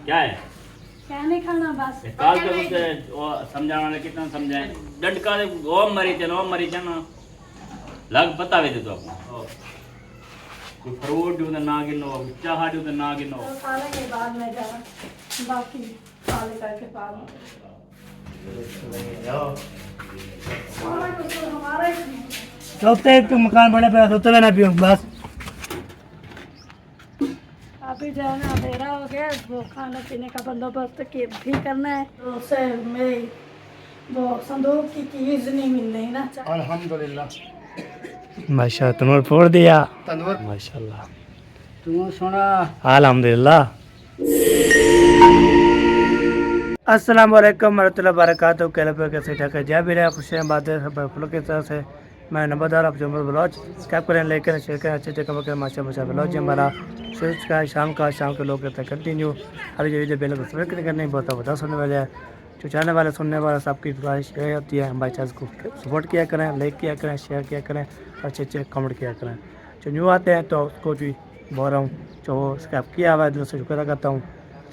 क्या है? क्या नहीं खाना बस काल के उसे वो समझाने वाले कितना समझाए डंडका दे ओम मरी ना लग पता वे तो आपको कोई फ्रूट दो ना गिनो चाह दो ना गिनो तो खाने के बाद में जाना बाकी खाने करके बाद में खाना कुछ तो हमारा ही नहीं। सोते तो मकान बने पे सोते ना पियो बस अभी जो है ना अंधेरा हो गया वो खाने पीने का बंदोबस्त भी करना है तो उससे मेरी वो संदूक की कीज नहीं मिल रही ना अल्हम्दुलिल्लाह माशा तनूर फोड़ दिया तनूर माशाल्लाह तू सुना अल्हम्दुलिल्लाह अस्सलाम वालेकुम रहमतुल्लाहि वबरकातुहू कैसे पे कैसे ठाक है जय भी रहे खुशियाँ बातें सब फलों की तरह से मैं नंबरदार आप जमर ब्लॉज सब्सक्राइब करें लेकर शेयर करें अच्छे कमेंट करें माशा माशा ब्लॉज हमारा सुबह का शाम के लोग कहते हैं कंटिन्यू अभी जो वीडियो पहले सब्सक्राइब करने बहुत बता सुनने वाले हैं जो चाहने वाले सुनने वाले सबकी ख्वाहिश यही होती है हमारे चैनल को सपोर्ट किया करें लाइक किया करें शेयर किया करें अच्छे कमेंट किया करें जो न्यू आते हैं तो उसको भी बोल रहा हूँ जो सब्सक्राइब किया हुआ है दिल से शुक्र करता हूँ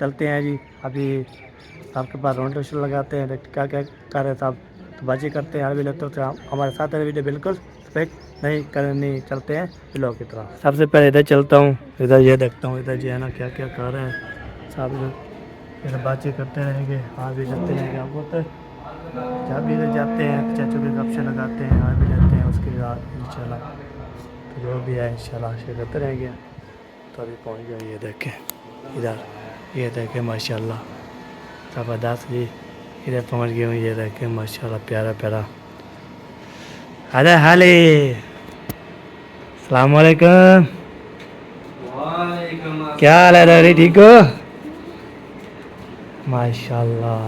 चलते हैं जी अभी आपके पास राउंड टोशन लगाते हैं क्या क्या कर रहे साहब तो बाजी करते हैं भी लगते हैं हमारे साथ है वीडियो बिल्कुल एक्सपेक्ट नहीं करनी चलते हैं ब्लॉग की तरफ सबसे पहले इधर चलता हूँ इधर ये देखता हूँ इधर जो है ना क्या क्या कर रहे हैं साहब इधर बातचीत करते रहेंगे हाँ भी चलते रहेंगे आपको तो जब भी इधर जाते हैं चाचू के गपशे लगाते हैं हाँ भी जाते हैं उसके बाद इंशाल्लाह तो जो भी है इंशाल्लाह शेयर करते रहेंगे तो अभी पहुँच गए ये देखें इधर ये देखें माशाल्लाह ज़बरदस्त जी इधर पहुँच गए हूँ ये देखें माशाल्लाह प्यारा प्यारा अरे हाले अस्सलाम वालेकुम क्या हाल है दादी ठीक हो माशाल्लाह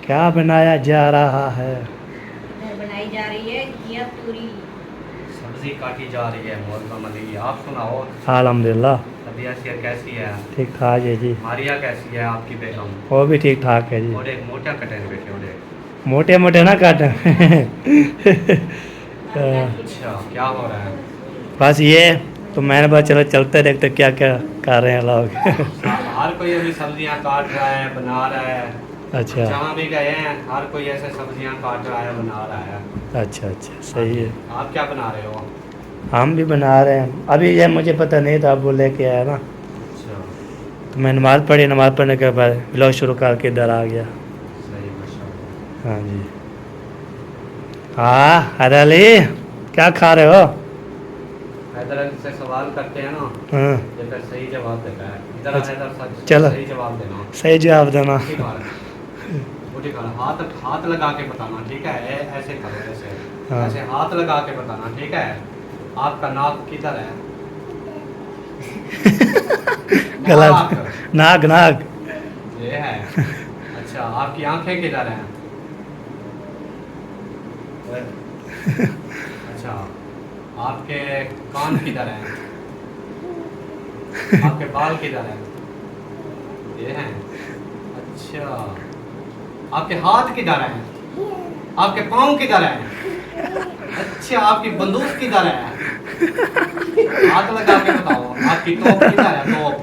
क्या बनाया जा रहा है बनाई जा रही है घिया पूरी सब्जी काटी जा रही है मोहल्ला मली आप सुनाओ अल्हम्दुलिल्लाह तबीयत कैसी है ठीक ठाक है जी मारिया कैसी है आपकी बेगम वो भी ठीक ठाक है जी और एक मोटा कटे बैठे ओडे मोटे मोटे ना काट अच्छा क्या हो रहा है बस ये तो मैंने बस चलो चलते देखते क्या क्या कर रहे हैं लोग हर कोई अभी सब्जियां काट रहा है बना रहा है अच्छा जहाँ भी गए हैं हर कोई ऐसे सब्जियां काट रहा है बना रहा है अच्छा सही है आप क्या बना रहे हो हम भी बना रहे हैं अभी ये मुझे पता नहीं था वो लेके आया ना अच्छा तो मैं नमाज़ पढ़ी नमाज़ पढ़ने के बाद ब्लॉग शुरू करके इधर आ गया सही माशाल्लाह हाँ जी हाँ हैदर अली क्या खा रहे हो हैदर अली से सवाल करते हैं ना हाँ ये फिर सही जवाब देता है इधर अच्छा, हैदर सच चलो। सही जवाब देना सही जवाब देना ठीक है ठीक है हाथ हाथ लगा के बताना ठीक है ऐसे करो ऐसे हाँ। ऐसे हाथ लगा के बताना ठीक है आपका नाक किधर है गलत नाक नाक ये है अच्छा आपकी आंखें किधर हैं अच्छा आपके कान किधर हैं आपके बाल किधर हैं ये हैं अच्छा आपके हाथ किधर हैं आपके पाँव किधर हैं अच्छा आपकी बंदूक किधर है हाथ लगा के बताओ आपकी टोप किधर है टोप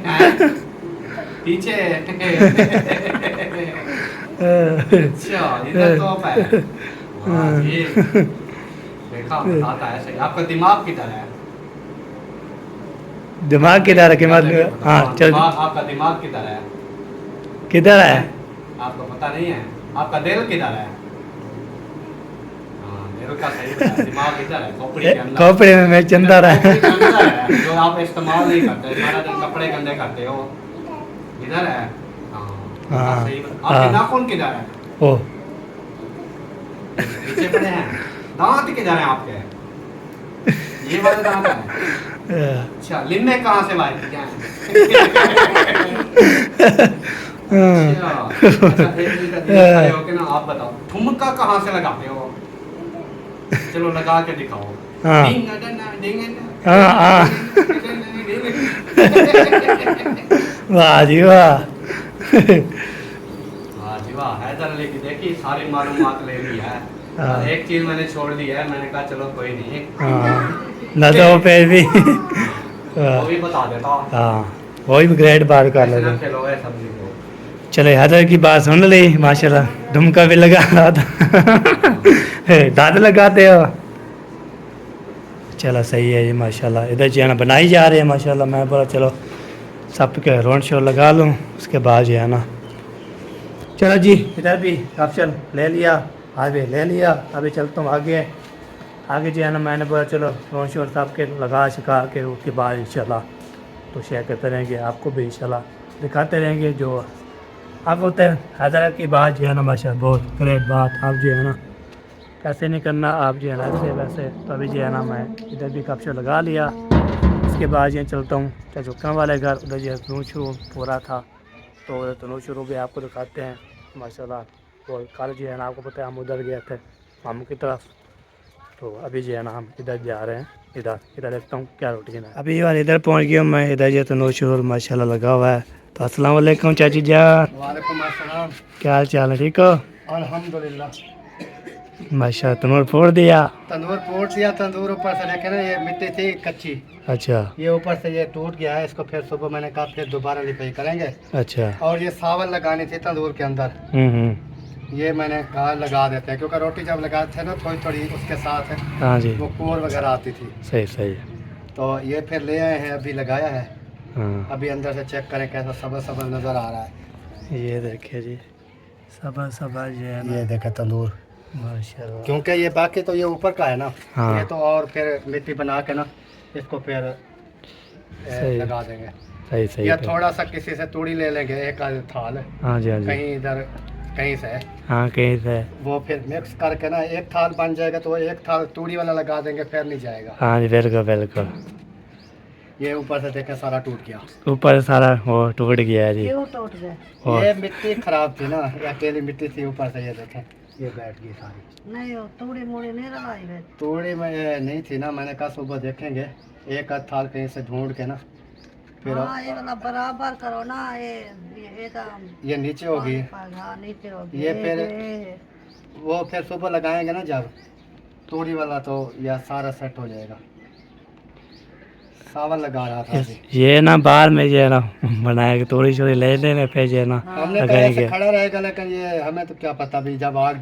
हैं? पीछे अच्छा इधर टोप है वाह, ये देखा बताता है सही आपका दिमाग किधर है दिमाग किधर है कि मतलब हाँ चल आपका दिमाग किधर है किधर है आपको पता नहीं है आपका दिल किधर है हाँ, दिल का सही बताया, दिमाग इधर है खोपड़ी के अंदर खोपड़ी में मैं चंदा रहा खोपड़ी के अंदर है, जो आप इस्तेमाल नहीं करते सारा दिन कपड़े गंदे करते हो इधर है हाँ, सही हाँ। आपके नाखून किधर है ओ पीछे पड़े हैं दांत किधर हैं आपके ये वाले दांत हैं अच्छा लिम्बे कहाँ से बाहर किए हैं अच्छा एक खड़े होके ना आप बताओ ठुमका कहाँ से लगाते हो चलो लगा के दिखाओ हाँ। डिंग डंग, डिंग डंग, हाँ, हाँ। वाह जी वाह वाह जी वाह हैदर अली की देखी सारी मालूमात ले ली है हाँ। एक चीज मैंने छोड़ दी है मैंने कहा चलो कोई नहीं हाँ न तो फिर भी वो भी बता देता हाँ वही भी ग्रेट बात कर ऐसे ना लेते। खिलाओ है सब्जी को। चलो हैदर की बात सुन ली माशाल्लाह, दुमका भी लगा रहा था दाद लगाते हो। चलो सही है जी माशाल्लाह, इधर जो है ना बनाई जा रही है माशाल्लाह। मैं बोला चलो सब के रोड शो लगा लूँ, उसके बाद जो है ना चलो जी इधर भी ऑप्शन ले लिया, आगे ले लिया। अभी चलता हूँ आगे। आगे जो है ना मैंने बोला चलो रोड शो सब के लगा शिका के उसके बाद इंशाल्लाह तो शेयर करते रहेंगे, आपको भी इंशाल्लाह दिखाते रहेंगे। जो आप होते हैं हैदर की बात जो है ना माशाल्लाह बहुत ग्रेट बात। आप जो है ना कैसे नहीं करना, आप जो है ना ऐसे वैसे। तो अभी जो है ना मैं इधर भी कपशो लगा लिया, उसके बाद जो चलता हूँ चौका वाले घर। उधर जो है तनूशु पूरा था, तो उधर तनूशु भी आपको दिखाते हैं माशाल्लाह। और कल जो है ना आपको पता है हम उधर गए थे मामू की तरफ, तो अभी जो है ना हम इधर जा रहे हैं। इधर देखता हूँ क्या रूटीन है। अभी यार इधर पहुँच गया मैं। इधर जो तनूशु माशाल्लाह लगा हुआ है। तो अस्सलाम वालेकुम चाची जान, वालेकुम अस्सलाम। क्या हाल चाल है, ठीक हो? अल्हम्दुलिल्लाह। माशा तनूर फोड़ दिया। तंदूर फोड़ दिया। तंदूर ऊपर से देखे ना, ये मिट्टी थी कच्ची, अच्छा ये ऊपर से ये टूट गया है। इसको फिर सुबह मैंने कहा फिर दोबारा रिपेयर करेंगे। अच्छा। और ये सावन लगानी थी तंदूर के अंदर, ये मैंने कहा लगा देते हैं, क्योंकि रोटी जब लगाते थे ना थोड़ी थोड़ी उसके साथ हाँ जी वो कोर वगैरह आती थी। सही सही। तो ये फिर ले आए हैं, अभी लगाया है। हाँ अभी अंदर से चेक करें कैसा सबर सबर नज़र आ रहा है। ये देखिए जी सबर सबर जो है ना ये देखे तंदूर, माशाल्लाह। क्योंकि ये बाकी तो ये ऊपर का है ना, हाँ। ये तो और फिर मिट्टी बना के ना इसको फिर सही। लगा देंगे। सही सही या पे। थोड़ा सा किसी से तूड़ी ले लेंगे, एक आध थाल हाँ जी हाँ जी। कहीं इधर कहीं से, हाँ कहीं से। वो फिर मिक्स करके ना एक थाल बन जाएगा। तो वो एक थाल तूड़ी वाला लगा देंगे, फिर नहीं जाएगा। हाँ जी बिल्कुल बिल्कुल। ये ऊपर से देखें सारा टूट गया। ऊपर सारा वो टूट गया है जी। क्यों टूट गए? और ये मिट्टी खराब थी ना, ये अकेली मिट्टी थी। ऊपर से ये देखें ये बैठ गई सारी। नहीं वो तूड़ी मूड़ी नहीं लगाई गई। तूड़ी में ये नहीं थी ना, मैंने कहा सुबह देखेंगे एक आध थाल कहीं से ढूंढ के ना फिर। हाँ ये वाला बराबर करो ना, ये तो ये नीचे होगी, हाँ नीचे होगी। ये फिर वो फिर सुबह लगाएंगे ना जब तूड़ी वाला, तो यह सारा सेट हो जाएगा। सावन लगा रहा था अभी। ये ना बाहर में जो है ना बनाएगा थोड़ी छोड़ी ले लेने फिर जो है ना हमने कहा लगाएंगे। ऐसे खड़ा रहेगा, लेकिन ये हमें तो क्या पता भी जब आग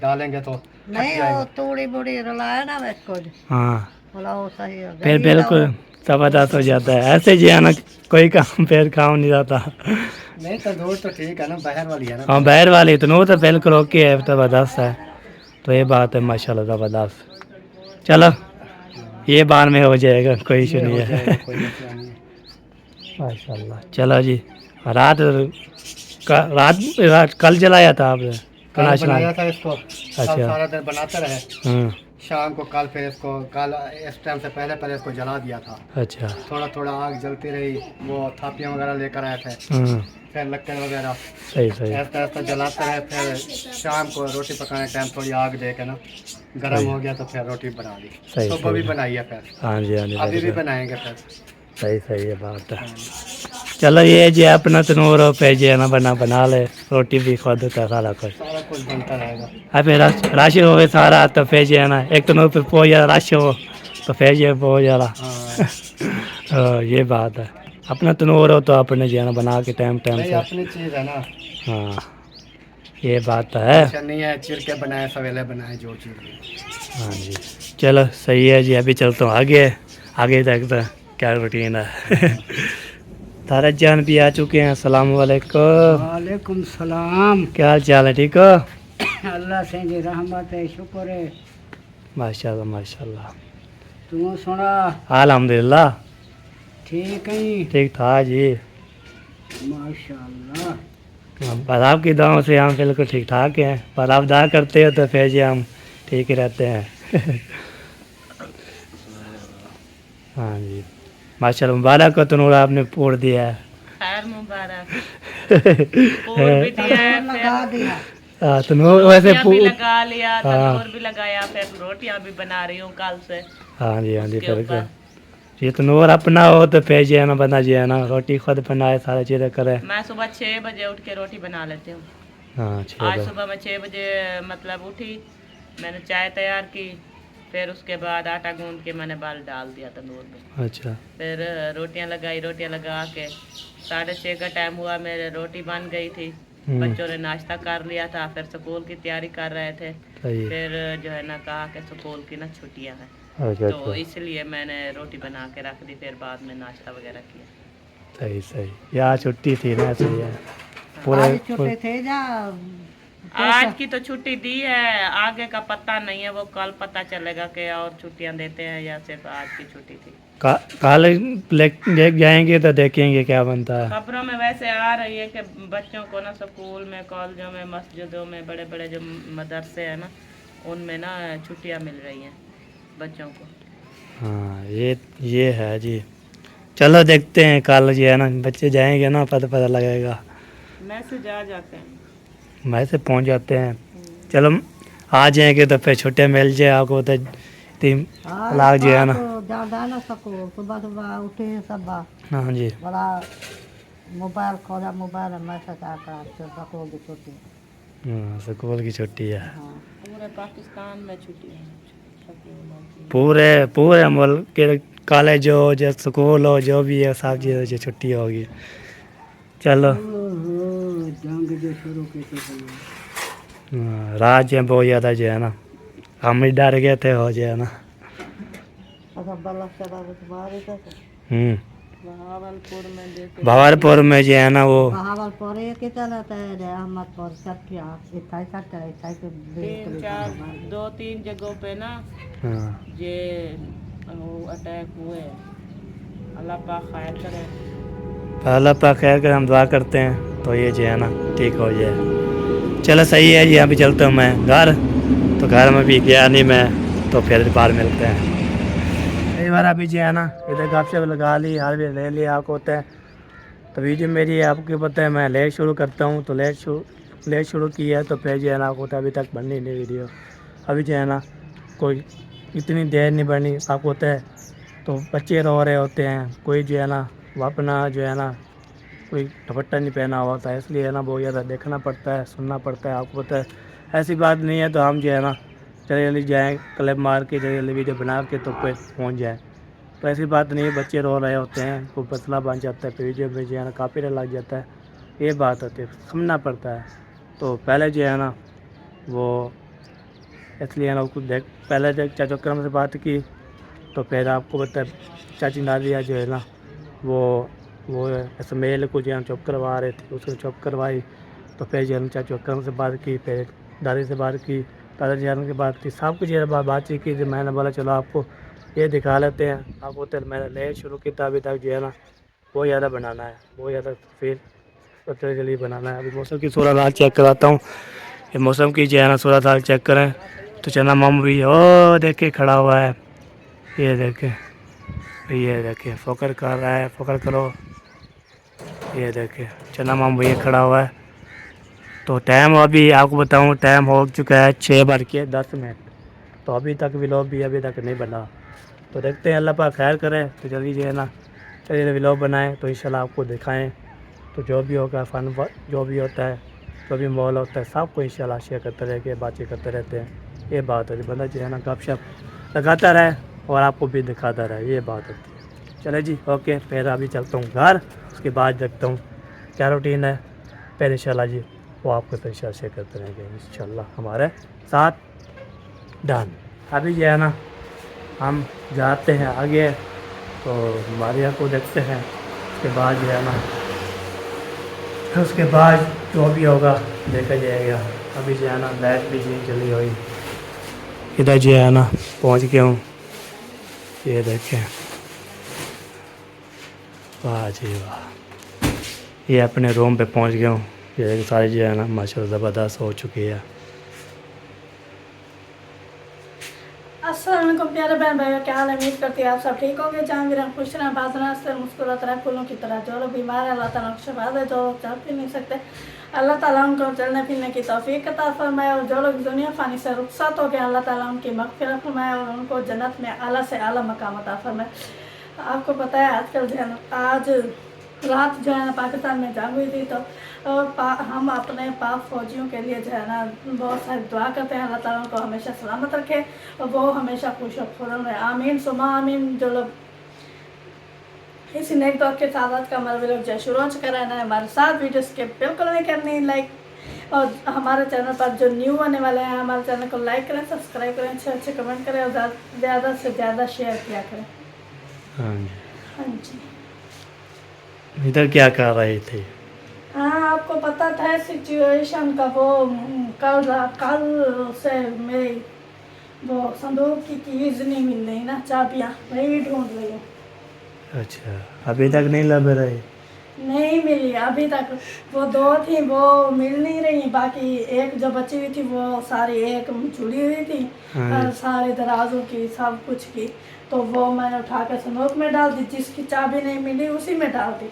डालेंगे तो फट नहीं जाएगा। वो तूड़ी बूड़ी रलाया ना इसको, हाँ बोला वो सही हो गया। फिर बिल्कुल ज़बरदस्त हो जाता है। ऐसे जो है ना कोई काम फिर काम नहीं जाता। नहीं तंदूर तो ठीक है ना, बाहर वाली है ना। हाँ बाहर वाली तो वो तो बिल्कुल ओके है, ज़बरदस्त है। तो ये बात है माशाल्लाह ज़बरदस्त। चलो ये बार में हो जाएगा, कोई इशू नहीं है। कोई मसला नहीं है। माशाल्लाह। चलो जी रात कल जलाया था आपने? कल बनाया था इसको, अच्छा। कल सारा दिन बनाते रहे। हाँ शाम को कल फिर इसको कल इस टाइम से पहले इसको जला दिया था। अच्छा। थोड़ा थोड़ा आग जलती रही, वो थापियाँ वगैरह लेकर आए थे, हाँ फिर लक्कड़ वगैरह सही सही। ऐसा ऐसा जलाते रहे। फिर शाम को रोटी पकाने टाइम थोड़ी आग दे के ना गर्म हो गया तो फिर रोटी बना ली। सही, सुबह भी सही। बनाई है, फिर हाँ जी हाँ जी अभी भी बिल्कुल। बनाएंगे फिर। सही सही है बात है। चलो ये जो है अपना तनूर पे जो है ना बना ले, रोटी भी खुद का सारा कुछ। सारा कुछ बनता रहेगा। अब फिर रश हो सारा तो फिर जो है ना एक तनूर पे बहुत ज़्यादा रश हो तो फिर जो है बहुत ज़्यादा। हाँ ये बात है। अपना तनूर हो तो अपने जो है ना बना के टाइम टाइम नहीं, से। अपनी चीज़ है ना। हाँ ये बात तो है। अच्छा नहीं है चिर के बनाए सवेले बनाए जो चीज़। हाँ जी चलो सही है जी। अभी चलता हूँ आगे देखते हैं क्या रूटीन है। तारक जान भी आ चुके हैं। अस्सलाम वालेकुम। वालेकुम सलाम। क्या हाल चाल है, ठीक हो? अल्लाह से जी रहमत है, शुक्र है। माशाल्लाह माशाल्लाह। तू सुना अल्हम्दुलिल्लाह ठीक है? ठीक था जी। माशाल्लाह। पर आपकी दुआओं से हम बिल्कुल ठीक ठाक हैं, पर आप दुआ करते हो तो फिर जी हम ठीक ही रहते हैं। हाँ जी माशाल्लाह। मुबारक हो तनूर आपने फोड़ दिया है। खैर मुबारक। और भी दिया है, लगा दिया। हाँ तनूर वैसे रोटियां भी लगा लिया, हाँ। तंदूर भी लगाया, फिर रोटियां भी बना रही हूँ कल से। हाँ जी उसके ऊपर। ये तनूर अपना हो तो फिर जो है ना बना जो है ना रोटी खुद बनाए सारा चीज़ें करे। मैं सुबह 6 बजे उठ के रोटी बना लेती हूँ। हाँ आज ठीक है। सुबह मैं 6 बजे मतलब उठी, मैंने चाय तैयार की, फिर उसके बाद आटा गूंद के मैंने बाल डाल दिया तंदूर में। अच्छा। फिर रोटियां लगाई, रोटियां लगा के 6:30 का टाइम हुआ, मेरे रोटी बन गई थी। बच्चों ने नाश्ता कर लिया था, फिर स्कूल की तैयारी कर रहे थे। सही। फिर जो है ना कहा कि स्कूल की ना छुट्टियां हैं, अच्छा तो अच्छा। इसलिए मैंने रोटी बना के रख दी, फिर बाद में नाश्ता वगैरह किया। सही सही। यार छुट्टी थी ना, सही है। आज पूरे छुट्टे थे जा आज की तो छुट्टी दी है, आगे का पता नहीं है, वो कल पता चलेगा कि और छुट्टियां देते हैं या सिर्फ आज की छुट्टी थी। कल ले जाएंगे तो देखेंगे क्या बनता है। खबरों में वैसे आ रही है कि बच्चों को ना स्कूल में, कॉलेजों में, मस्जिदों में, बड़े बड़े जो मदरसे हैं ना, उनमें ना छुट्टियां मिल रही हैं बच्चों को। हाँ ये है जी। चलो देखते हैं कल जो है ना, बच्चे जाएंगे ना पता लगेगा। मैसेज आ जाते हैं। मैसेज पहुंच जाते हैं। चलो आ जाएंगे तो फिर छुट्टियाँ मिल जाए आपको, तो 3 लाख जो है ना। ज्यादा ना सको, सुबह सुबह उठे सब हाँ जी। बड़ा मोबाइल खोला, मोबाइल में मैसेज आता है स्कूल की छुट्टी। हाँ स्कूल की छुट्टी है। हाँ पूरे पाकिस्तान में छुट्टी है। पूरे मुल्क के कॉलेज हो जो स्कूल हो जो भी है, सब चीज़ जो छुट्टी होगी। चलो जंग जो शुरू की थी राज है बहुत ज़्यादा जो है ना, हम ही डर गए थे हो जो है ना। बहावलपुर में जैसे भावलपुर में जो है ना वो बहावलपुर के चलते अहमदपुर सत्या 2-3 जगहों पे ना हाँ ये अटैक हुए। अल्लाह पाक खैर करे। अल्लाह पाक खैर कर, हम दुआ करते हैं तो ये जो है ना ठीक हो जाए। चलो सही है जी, अभी चलता हूँ मैं घर, तो घर में भी गया नहीं मैं, तो फिर बाहर मिलते हैं। कई बार अभी जो है ना इधर गपशप लगा ली, हाल भी ले लिया आपको होता है। तो वीडियो मेरी आपको पता है मैं लेट शुरू करता हूँ, तो लेट शुरू की है, तो फिर जो है ना आपको होता है अभी तक बनी नहीं वीडियो। अभी जो है ना कोई इतनी देर नहीं बनी, आपको होता है तो बच्चे रो रहे होते हैं, कोई जो है ना वो अपना जो है ना कोई दुपट्टा नहीं पहना हुआ होता है, इसलिए है ना बहुत ज़्यादा देखना पड़ता है, सुनना पड़ता है। आपको पता है ऐसी बात नहीं है, तो हम जो है ना जल्दी जल्दी जाएँ, क्लिप मार के जल्दी जल्दी वीडियो बना के तो फिर पहुँच जाए। तो ऐसी बात नहीं है, बच्चे रो रहे होते हैं, कोई मसला बन जाता है, फिर वीडियो में जो है ना काफी लग जाता है, ये बात होती है, समझना पड़ता है। तो पहले जो है ना वो इसलिए है ना उसको पहले चाचा अकरम से बात की, तो फिर आपको पता है चाची नादिया जो है ना वो इसमेल को जो है चुप करवा रहे थे, उसको चुप करवाई। तो फिर जो है चाचा अकरम से बात की, फिर दादी से बात की, दादाजी जान की बात की, सब कुछ ये बातचीत की। मैंने बोला चलो आपको ये दिखा लेते हैं। आपको तो मैंने लेट शुरू किया था, अभी तक जो है ना बहुत ज़्यादा बनाना है, बहुत ज़्यादा फिर पता जल्दी बनाना है। अभी मौसम की सूरत हाल चेक कराता हूँ, ये मौसम की जो है ना सूरत हाल चेक करें तो चना माम भी ओ देखे खड़ा हुआ है, ये देखे फ़ोकर कर रहा है, फ़ोकर करो, ये देखे चना माम भैया खड़ा हुआ है। तो टाइम अभी आपको बताऊँ टाइम हो चुका है 6:10। तो अभी तक व्लॉग भी अभी तक नहीं बना, तो देखते हैं अल्लाह पाक खैर करे तो जल्दी जो है ना चलिए व्लॉग बनाएं, तो इंशाल्लाह आपको दिखाएं। तो जो भी होगा फन जो भी होता है, जो भी माहौल होता है, सबको इंशाल्लाह शेयर करते रह बातें करते रहते हैं। ये बात होती है, बंदा जो है ना गपशप लगाता रहे और आपको भी दिखाता रहे, ये बात होती है। चले जी ओके, फिर अभी चलता हूँ घर, उसके बाद देखता हूँ क्या रूटीन है, फिर इंशाल्लाह जी वो आपको तो इंशाल्लाह शेयर करते रहेंगे इंशाल्लाह हमारे साथ डन। अभी जो है ना हम जाते हैं आगे, तो मारिया को देखते हैं, उसके बाद जो है ना फिर उसके बाद जो भी होगा देखा जाएगा। अभी जो है ना लाइट भी चली हुई, इधर जो है ना पहुंच गया हूँ, ये देखें वाह जी वाह, ये अपने रूम पे पहुंच गया हूँ। ये सारी जो है ना माशाल्लाह ज़बरदस्त हो चुकी है। अस्सलाम वालेकुम प्यारे बहन भाइयों, क्या हाल है? उम्मीद करती है आप सब ठीक होंगे, जहाँ भी रहें खुश रहें, बात रहें, मुस्कुराते रहें फूलों की तरह। जो लोग बीमार है अल्लाह ताला को शिफा दे, जो लोग चल फिर नहीं सकते अल्लाह ताला उनको चलने फिरने की तौफीक अता फरमाए, और जो लोग दुनिया फ़ानी से रुखसत हो गए अल्लाह ताला उनकी मग़फ़िरत फरमाए और उनको जन्नत में आला से आला मकाम अता फरमाए। आपको पता है आजकल आज रात जो है ना पाकिस्तान में जंग हुई थी, तो हम अपने पाक फौजियों के लिए जो है ना बहुत सारी दुआ करते हैं। अल्लाह ताला उनको हमेशा सलामत रखे और वो हमेशा खुश और खुर्रम रहे। आमीन सुमा आमीन। जो लोग इसी नेक दुआ के साथ का हमारा वीडियो जो शुरू हो चुका है, हमारे साथ वीडियो स्किप बिल्कुल नहीं करनी, लाइक, और हमारे चैनल पर जो न्यू आने वाले हैं हमारे चैनल को लाइक करें, सब्सक्राइब करें, अच्छे अच्छे कमेंट करें और ज़्यादा से ज़्यादा शेयर किया करें। हाँ जी। हाँ जी। इधर क्या कर रहे थे? हाँ, आपको पता था सिचुएशन का। वो कल से मेरी वो संदूक की कीज नहीं मिल रही ना, चाबियाँ वही ढूंढ रही हूँ। अच्छा, अभी तक नहीं लग रहे? नहीं मिली अभी तक। वो 2 थी वो मिल नहीं रही, बाकी एक जो बची हुई थी वो सारी एक जुड़ी हुई थी। हाँ। सारे दराजों की सब कुछ की, तो वो मैंने उठा के संदूक में डाल दी। जिसकी चाबी नहीं मिली उसी में डाल दी।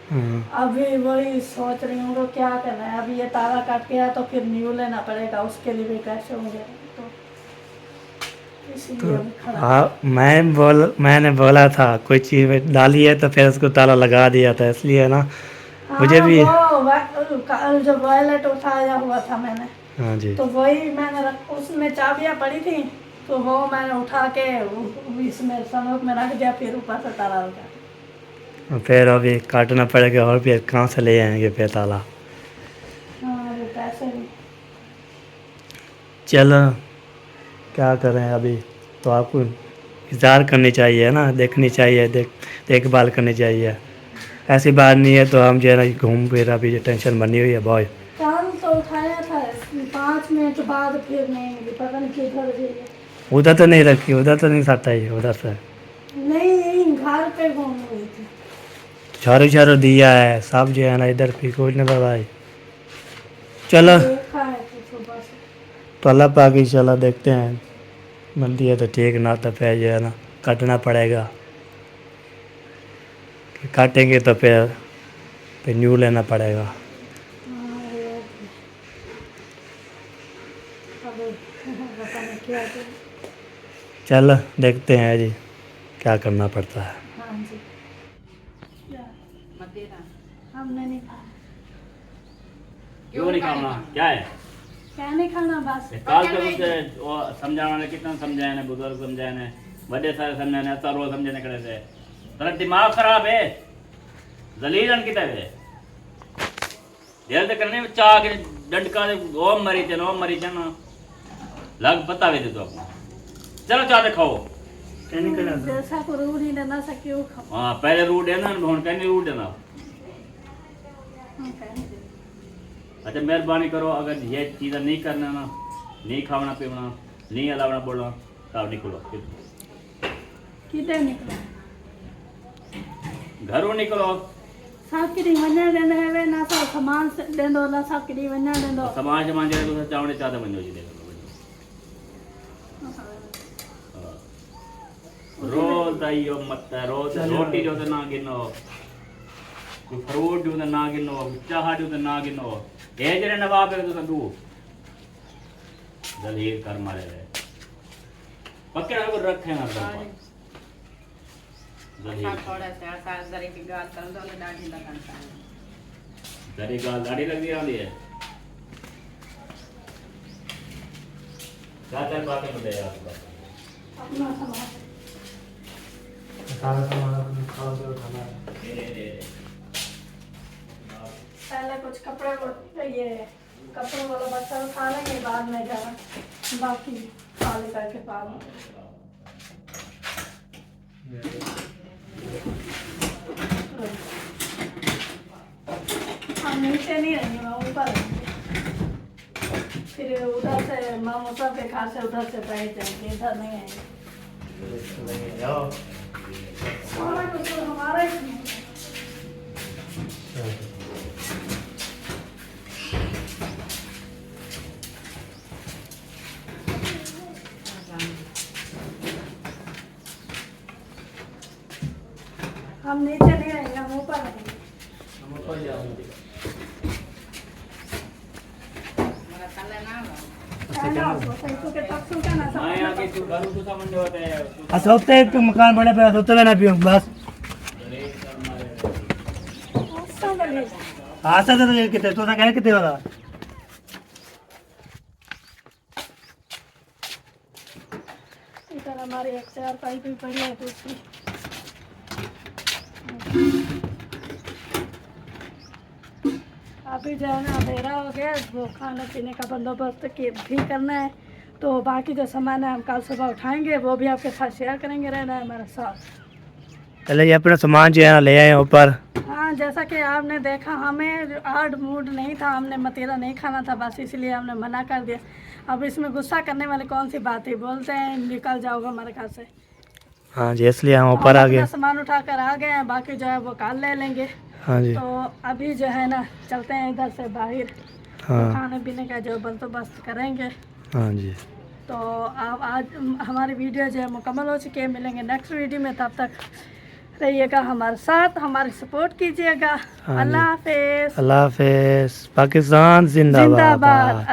हाँ। अभी वही सोच रही हूँ क्या करना है। अभी ये ताला कट गया तो फिर न्यू लेना पड़ेगा, उसके लिए भी पैसे होंगे, तो इसलिए अभी खड़ा। मैंने बोला था कोई चीज़ डाली है तो फिर उसको ताला लगा दिया था, इसलिए ना मुझे भी। कल जो वॉलेट उठाया हुआ था मैंने, हाँ जी। तो वही मैंने उसमें चाबियाँ पड़ी थी, तो वो मैंने उठा के इसमें संदूक में रख दिया, फिर ऊपर से ताला लगा। फिर अभी काटना पड़ेगा और फिर कहाँ से ले आएंगे फिर ताला? हाँ, वो पैसे भी। चलो क्या करें, अभी तो आपको इंतज़ार करनी चाहिए ना, देखनी चाहिए, देखभाल करनी चाहिए। ऐसी बात नहीं है तो हम जो है ना घूम फिर, अभी जो टेंशन बनी हुई है बहुत। काम तो उठाया था 5 मिनट बाद, फिर नहीं मिली, पता नहीं किधर गई है। उधर तो नहीं रखी, उधर तो नहीं सटा ही, उधर से नहीं, यहीं घर पे घूम रही थी। झाड़ू दिया है सब जो है ना, इधर भी कोई नहीं पता है। चलो देखा है तो सुबह से। तो अल्लाह पाक इंशाल्लाह देखते हैं, मिलती है तो ठीक, ना तो फिर जो है ना काटना पड़ेगा। काटेंगे तो फिर न्यू लेना पड़ेगा। हाँ, ये अभी पता नहीं क्या करें। चलो देखते हैं जी क्या करना पड़ता है। हाँ जी। हमने नहीं खाना। क्यों नहीं खाना? क्या है? क्या नहीं खाना? बस काल के मुझे वो समझाने वाले कितना समझाए ने, बुजुर्ग समझाए ने, बड़े सारे समझाए ने, असर वो समझाने खड़े थे। तेरा दिमाग खराब है, जलीलन की तरह है। देर तक करने में चाह के डंडका दे ओम मरी थे ना लग बतावे दे तो आपको। चलो चाह दे खाओ। जैसा को रूढ़ ही देना सा क्यों खाओ। हाँ, पहले रूट देना, भोन कहने रूट देना। अच्छा मेहरबानी करो, अगर ये चीज़ें नहीं करना ना, नहीं खाना पीना, नहीं अलावना बोलना, तब निकलो। किधर निकलो? घरों निकलो। सब की वञण ॾियण है ना, सब सामान ॾींदो ना, सब की वञण ॾींदो। समाज समाज जो तो चावड़े चाहते बनो जी देखो। रोज दाइयो मत रोज रोटी जो तो ना गिनो, कोई फ्रूट जो तो ना गिनो, चाह जो तो ना गिनो। ये जरे नवाब है तो तू जलील कर मारे रहे पक्के को रखे ना सब जलील जरी गाल दाढ़ी लग दी आंदी है। क्या बातें बताए आप? अपना सामान पहले कुछ कपड़े ये कपड़ों वाला बच्चा उठा लेंगे, बाद में जाना बाकी खाली करके बाद में। हम नीचे नहीं रहेंगे, मैं ऊपर रहेंगे। फिर उधर से मामू साहब के घर से उधर से बैठ जाएंगे, इधर नहीं आएंगे। सारा कुछ तो हमारा ही नहीं है। हम नीचे नहीं रहेंगे, हम ऊपर रहेंगे। आया के तू घर तो सामान जो होता है सोचते हैं तो मकान बने पे सोचते ना पियो बस। आशा तो ये कितने तो ना कह कितने वाला इधर हमारी एक चार पाई भी पड़ी है दूसरी। अभी जो है ना अंधेरा हो गया, वो खाने पीने का बंदोबस्त भी करना है, तो बाकी जो सामान है हम कल सुबह उठाएंगे, वो भी आपके साथ शेयर करेंगे। रहना है हमारे साथ। चले ये अपना सामान जो है ना ले आए ऊपर। हाँ, जैसा कि आपने देखा, हमें आर्ट मूड नहीं था, हमने मतीरा नहीं खाना था, बस इसलिए हमने मना कर दिया। अब इसमें गुस्सा करने वाली कौन सी बात है, बोलते हैं निकल जाओगे हमारे घर से। हाँ जी, इसलिए हम ऊपर आ गए। सामान उठा कर आ गए हैं, बाकी जो है वो कल ले लेंगे। हाँ जी। तो अभी जो है ना चलते हैं इधर से बाहर, हाँ। तो खाने पीने का जो बंदोबस्त करेंगे। हाँ जी। तो अब आज हमारी वीडियो जो है मुकम्मल हो चुकी है। मिलेंगे नेक्स्ट वीडियो में, तब तक रहिएगा हमारे साथ, हमारी सपोर्ट कीजिएगा। हाँ जी। अल्लाह हाफिज़। अल्लाह हाफिज़। पाकिस्तान जिंदाबाद। जिंदाबाद।